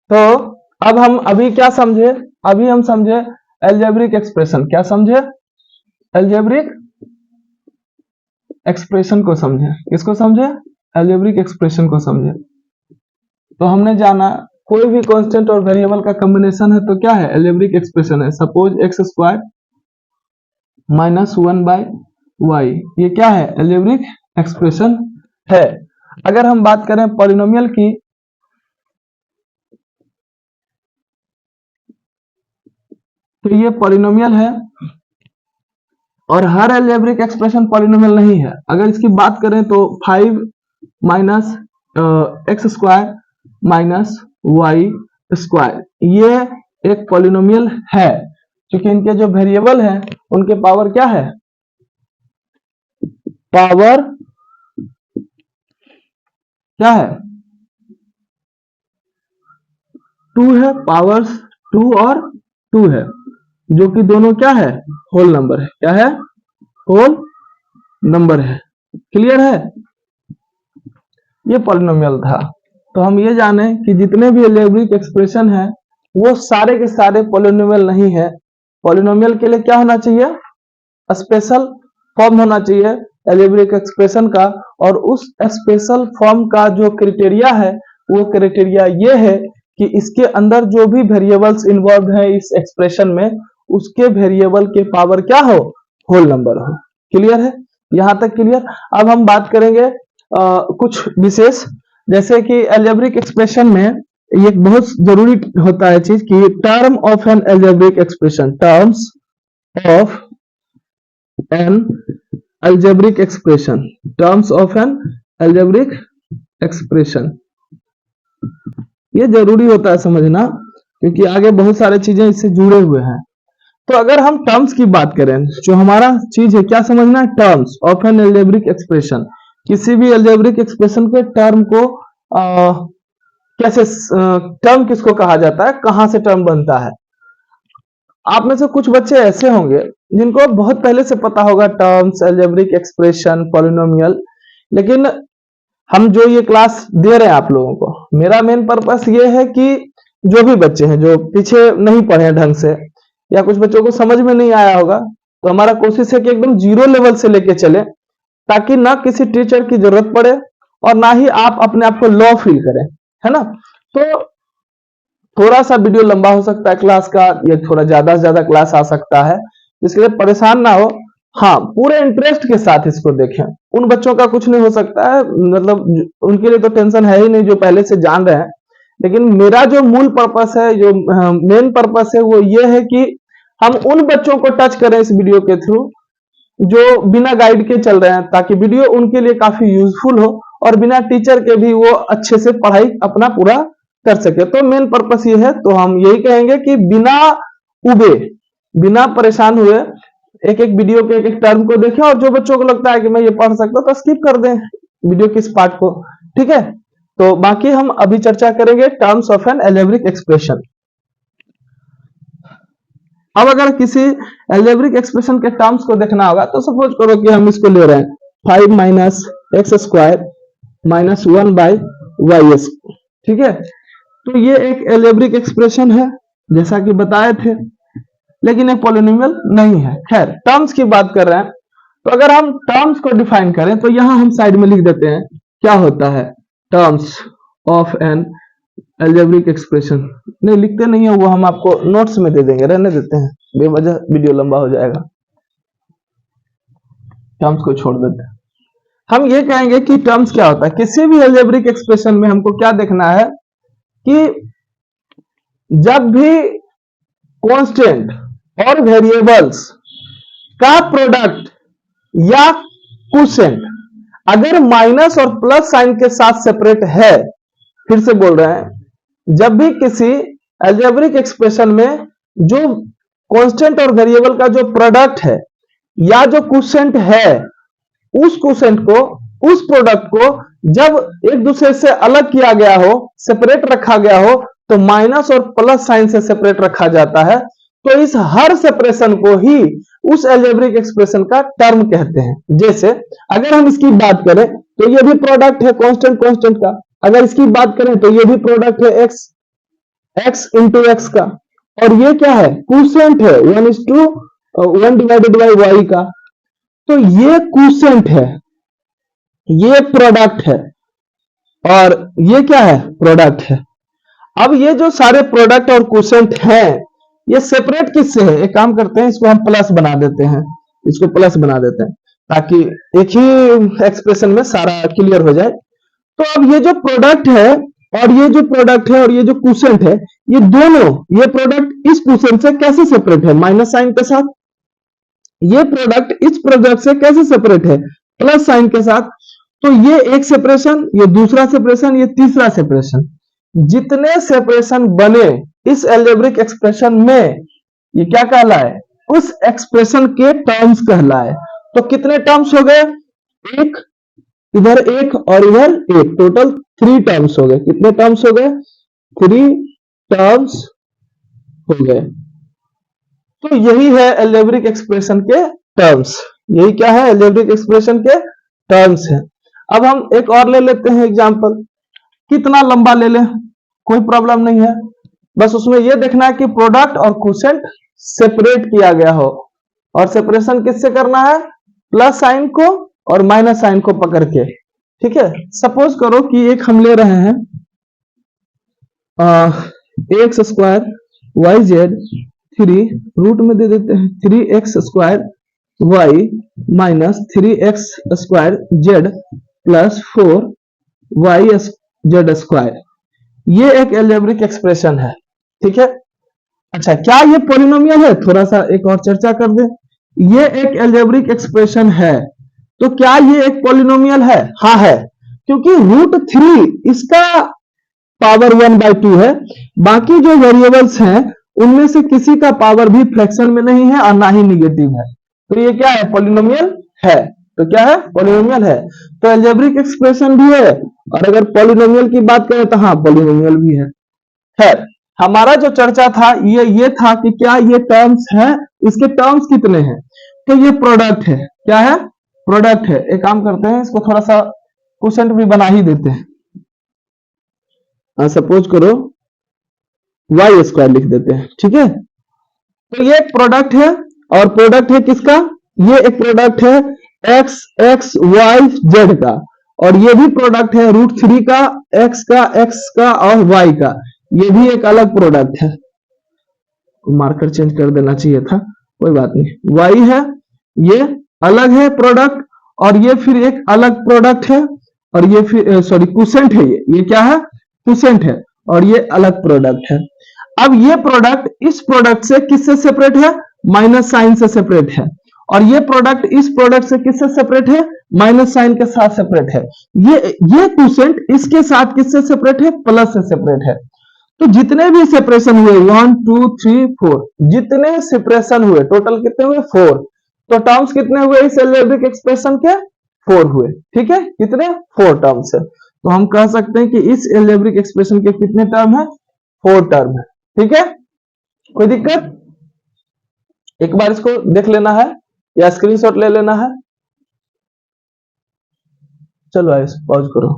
तो अब हम अभी क्या समझे, अभी हम समझे अलजेब्रिक एक्सप्रेशन। क्या समझे? अलजेब्रिक एक्सप्रेशन को समझे। किसको समझे? अलजेब्रिक एक्सप्रेशन को समझे। तो हमने जाना कोई भी कांस्टेंट और वेरिएबल का कॉम्बिनेशन है तो क्या है? अलजेब्रिक एक्सप्रेशन है। Suppose x square minus 1/y, ये क्या है? अलजेब्रिक एक्सप्रेशन है। अगर हम बात करें पॉलिनोमियल की, तो ये पॉलिनोमियल है और हर अलजेब्रिक एक्सप्रेशन पॉलिनोमियल नहीं है। अगर इसकी बात करें तो 5 minus x square minus y square, ये एक पॉलिनोमियल है, क्योंकि इनके जो वेरिएबल हैं उनके पावर क्या है? पावर क्या है? 2 है। पावर्स 2 और 2 है, जो कि दोनों क्या है? होल नंबर है। क्या है? होल नंबर है। क्लियर है? ये पॉलिनोमियल था। तो हम ये जाने कि जितने भी अलजेब्रिक एक्सप्रेशन है वो सारे के सारे पॉलिनोमियल नहीं है। पॉलिनोमियल के लिए क्या होना चाहिए? स्पेशल फॉर्म होना चाहिए अलजेब्रिक एक्सप्रेशन का, और उस स्पेशल फॉर्म का जो क्राइटेरिया है वो क्राइटेरिया ये है कि इसके अंदर जो भी वेरिएबल्स इन्वॉल्व है इस एक्सप्रेशन में, उसके वेरिएबल के पावर क्या हो? होल नंबर हो। क्लियर है? यहां तक क्लियर। अब हम बात करेंगे कुछ विशेष, जैसे कि अलजेब्रिक एक्सप्रेशन में ये बहुत जरूरी होता है चीज कि term of N algebraic expression, terms of N algebraic expression, terms of N algebraic expression, ये जरूरी होता है समझना, क्योंकि आगे बहुत सारी चीजें इससे जुड़े हुए हैं। तो अगर हम टर्म्स की बात करें, जो हमारा चीज है क्या समझना है? Terms of N algebraic expression. किसी भी अलजेब्रिक एक्सप्रेशन के टर्म को कैसे, टर्म किसको कहा जाता है, कहां से टर्म बनता है? आप में से कुछ बच्चे ऐसे होंगे जिनको बहुत पहले से पता होगा टर्म्स, अलजेब्रिक एक्सप्रेशन, पॉलिनोमियल, लेकिन हम जो ये क्लास दे रहे हैं आप लोगों को, मेरा मेन पर्पस ये है कि जो भी बच्चे हैं जो पीछे नहीं पढ़े ढंग से, या कुछ बच्चों को समझ में नहीं आया होगा, तो हमारा कोशिश है कि एकदम जीरो लेवल से लेके चले, ताकि ना किसी टीचर की जरूरत पड़े और ना ही आप अपने आप को लो फील करें, है ना? तो थोड़ा सा वीडियो लंबा हो सकता है क्लास का, या थोड़ा ज्यादा से ज्यादा क्लास आ सकता है, इसके लिए परेशान ना हो। हाँ, पूरे इंटरेस्ट के साथ इसको देखें। उन बच्चों का कुछ नहीं हो सकता है, मतलब उनके लिए तो टेंशन है ही नहीं जो पहले से जान रहे हैं, लेकिन मेरा जो मूल पर्पस है, जो मेन पर्पस है, वो ये है कि हम उन बच्चों को टच करें इस वीडियो के थ्रू जो बिना गाइड के चल रहे हैं, ताकि वीडियो उनके लिए काफी यूजफुल हो और बिना टीचर के भी वो अच्छे से पढ़ाई अपना पूरा कर सके। तो मेन पर्पस ये है। तो हम यही कहेंगे कि बिना उबे, बिना परेशान हुए एक एक वीडियो के एक एक टर्म को देखें, और जो बच्चों को लगता है कि मैं ये पढ़ सकता हूं तो स्किप कर दें वीडियो के इस पार्ट को। ठीक है? तो बाकी हम अभी चर्चा करेंगे terms of N algebraic expression. अब अगर किसी अलजेब्रिक एक्सप्रेशन के टर्म्स को देखना होगा, तो सपोज करो कि हम इसको ले रहे हैं 5 minus x square minus 1/y, ठीक है? तो ये एक अलजेब्रिक एक्सप्रेशन है जैसा कि बताए थे, लेकिन एक पॉलिनोमियल नहीं है। खैर, टर्म्स की बात कर रहे हैं, तो अगर हम टर्म्स को डिफाइन करें तो यहां हम साइड में लिख देते हैं क्या होता है terms of N algebraic expression. नहीं लिखते नहीं है, वो हम आपको नोट्स में दे देंगे, रहने देते हैं, बेवजह वीडियो लंबा हो जाएगा, टर्म्स को छोड़ देते हैं। हम ये कहेंगे कि टर्म्स क्या होता है। किसी भी अलजेब्रिक एक्सप्रेशन में हमको क्या देखना है कि जब भी कांस्टेंट और वेरिएबल्स का प्रोडक्ट या क्वोशिएंट अगर माइनस और प्लस साइन के साथ सेपरेट है, फिर से बोल रहे हैं, जब भी किसी अलजेब्रिक एक्सप्रेशन में जो कांस्टेंट और वेरिएबल का जो प्रोडक्ट है या जो क्वोशिएंट है, उस क्वोशिएंट को, उस प्रोडक्ट को जब एक दूसरे से अलग किया गया हो, सेपरेट रखा गया हो, तो माइनस और प्लस साइन से सेपरेट रखा जाता है। तो इस हर सेपरेशन को ही उस अलजेब्रिक एक्सप्रेशन का टर्म कहते हैं। जैसे अगर हम इसकी बात करें तो ये भी प्रोडक्ट है कांस्टेंट कांस्टेंट का, अगर इसकी बात करें तो ये भी प्रोडक्ट है एक्स, x इंटू एक्स का, और ये क्या है, क्वोशिएंट है 1 डिवाइडेड बाई वाई का। तो ये क्वोशिएंट है, ये प्रोडक्ट है, और ये क्या है, प्रोडक्ट है। अब ये जो सारे प्रोडक्ट और क्वोशिएंट हैं, ये सेपरेट किससे है? एक काम करते हैं, इसको हम प्लस बना देते हैं, इसको प्लस बना देते हैं ताकि एक ही एक्सप्रेशन में सारा क्लियर हो जाए। तो अब ये जो प्रोडक्ट है और ये जो प्रोडक्ट है और ये जो क्वोशिएंट है, ये दोनों, ये प्रोडक्ट इस क्वोशिएंट से कैसे सेपरेट है? माइनस साइन के साथ। ये प्रोडक्ट इस प्रोडक्ट से कैसे सेपरेट है? प्लस साइन के साथ। तो ये एक सेपरेशन, ये दूसरा सेपरेशन, ये तीसरा सेपरेशन। जितने सेपरेशन बने इस अलजेब्रिक एक्सप्रेशन में, ये क्या कहलाए? उस एक्सप्रेशन के टर्म्स कहलाए। तो कितने टर्म्स हो गए? एक, इधर एक और इधर एक, टोटल 3 टर्म्स हो गए। कितने टर्म्स हो गए? 3 टर्म्स हो गए। तो यही है अलजेब्रिक एक्सप्रेशन के टर्म्स। यही क्या है? अलजेब्रिक एक्सप्रेशन के टर्म्स है। अब हम एक और ले लेते हैं एग्जांपल। कितना लंबा ले लें, कोई प्रॉब्लम नहीं है, बस उसमें यह देखना है कि प्रोडक्ट और क्वोशिएंट सेपरेट किया गया हो। और सेपरेशन किससे करना है? प्लस साइन को और माइनस साइन को पकड़ के। ठीक है, सपोज करो कि एक हम ले रहे हैं x square y z 3, root में दे देते हैं 3x² y minus 3x square z plus 4y z²। ये एक अलजेब्रिक एक्सप्रेशन है। ठीक है, अच्छा क्या ये पॉलिनोमियल है? थोड़ा सा एक और चर्चा कर दे। ये एक अलजेब्रिक एक्सप्रेशन है, तो क्या ये एक पॉलिनोमियल है? हाँ है, क्योंकि √3 इसका पावर 1/2 है। बाकी जो वेरिएबल्स हैं उनमें से किसी का पावर भी फ्रैक्शन में नहीं है और ना ही निगेटिव है। तो ये क्या है? पॉलिनोमियल है। तो क्या है? पॉलिनोमियल है। तो अलजेब्रिक एक्सप्रेशन भी है, और अगर पॉलिनोमियल की बात करें तो हाँ, पॉलिनोमियल भी है। खैर, हमारा जो चर्चा था ये था कि क्या ये टर्म्स है, इसके टर्म्स कितने हैं? तो ये प्रोडक्ट है। क्या है? प्रोडक्ट है। एक काम करते हैं, इसको थोड़ा सा क्वोशिएंट भी बना ही देते हैं। सपोज करो y² लिख देते हैं। ठीक है, तो ये एक प्रोडक्ट है, और प्रोडक्ट है किसका? ये एक प्रोडक्ट है x z का, और ये भी प्रोडक्ट है √3 का, x का और y का। ये भी एक अलग प्रोडक्ट है। मार्कर चेंज कर देना चाहिए था, कोई बात नहीं। y है, ये अलग है प्रोडक्ट, और ये फिर एक अलग प्रोडक्ट है, और ये फिर सॉरी क्वोशिएंट है। ये क्या है? क्वोशिएंट है, और ये अलग प्रोडक्ट है। अब ये प्रोडक्ट इस प्रोडक्ट से किससे सेपरेट है? माइनस साइन से सेपरेट है। और ये प्रोडक्ट इस प्रोडक्ट से किससे सेपरेट है? माइनस साइन के साथ सेपरेट है। ये क्वोशिएंट इसके साथ किससे सेपरेट है? प्लस से सेपरेट है। तो जितने भी सेपरेशन हुए 1 2 3 4, जितने सेपरेशन हुए टोटल कितने हुए? 4। तो टर्म्स कितने हुए इस अलजेब्रिक एक्सप्रेशन के? 4 हुए। ठीक है, कितने? 4 टर्म्स है। तो हम कह सकते हैं कि इस अलजेब्रिक एक्सप्रेशन के कितने टर्म है? 4 टर्म है। ठीक है, कोई दिक्कत? एक बार इसको देख लेना है या स्क्रीनशॉट ले लेना है। चलो पॉज करो।